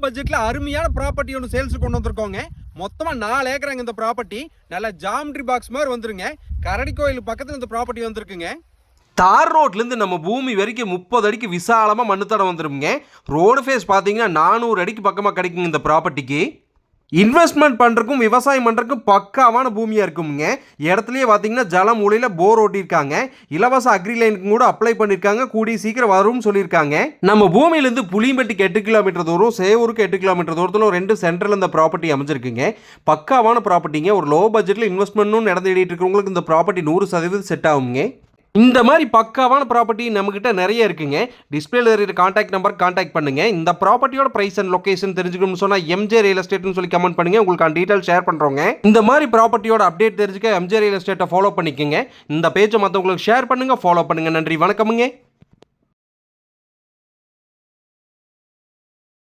பட்ஜெட்ல அருமையான ப்ராப்பர்ட்டி ஒன்று சேல்ஸ் கொண்டு வந்திருக்கோங்க. மொத்தமா 4 ஏக்கராங்க இந்த ப்ராப்பர்ட்டி. நல்ல ஜாமெட்ரி பாக்ஸ் மாதிரி வந்துருங்க. கரடி கோயில் பக்கத்துல இந்த ப்ராப்பர்ட்டி வந்திருக்குங்க. தார் ரோட்லேருந்து நம்ம பூமி வரைக்கும் 30 அடிக்கு விசாலமாக மண்ணுத்தடம் வந்துருங்க. ரோடு ஃபேஸ் பார்த்தீங்கன்னா 400 அடிக்கு பக்கமாக கிடைக்குங்க இந்த ப்ராப்பர்ட்டிக்கு. இன்வெஸ்ட்மெண்ட் பண்ணுறக்கும் விவசாயம் பண்ணுறக்கும் பக்காவான பூமியாக இருக்குங்க. இடத்துலையே பார்த்தீங்கன்னா ஜலம் மூலையில் போர் ஓட்டியிருக்காங்க. இலவச அக்ரி லைனுக்கு கூட அப்ளை பண்ணியிருக்காங்க. கூடிய சீக்கிரம் வரும்னு சொல்லியிருக்காங்க. நம்ம பூமியிலேருந்து புளியம்பட்டிக்கு 8 கிலோமீட்டர் தூரம், சேவூருக்கு 8 கிலோமீட்டர் தூரத்தில் 2 சென்டரில் இந்த ப்ராப்பர்ட்டி அமைஞ்சிருக்குங்க. பக்காவான ப்ராப்பர்ட்டிங்க. ஒரு லோ பட்ஜெட்டில் இன்வெஸ்ட்மெண்ட்னு நடந்து தேடிட்டு இருக்கிறவங்களுக்கு இந்த ப்ராப்பர்ட்டி 100% செட் ஆகுங்க. இந்த மாதிரி பக்காவான ப்ராப்பர்ட்டி நம்மக்கிட்ட நிறைய இருக்குங்க. டிஸ்பிளேல இருக்கிற கான்டாக்ட் நம்பர் கான்டாக்ட் பண்ணுங்க. இந்த ப்ராப்பர்ட்டியோட பிரைஸ் அண்ட் லொகேஷன் தெரிஞ்சுக்கணும்னு சொன்னா எம்ஜே ரியல் எஸ்டேட்னு சொல்லி கமெண்ட் பண்ணுங்க. உங்களுக்கு டீடைல் ஷேர் பண்றோங்க. இந்த மாதிரி ப்ராப்பர்ட்டியோட அப்டேட் தெரிஞ்சுக்க எம்ஜே ரியல் எஸ்டேட்டை ஃபாலோ பண்ணிக்கங்க. இந்த பேஜை மற்றவங்களுக்கு ஷேர் பண்ணுங்க, ஃபாலோ பண்ணுங்க. நன்றி, வணக்கமுங்க.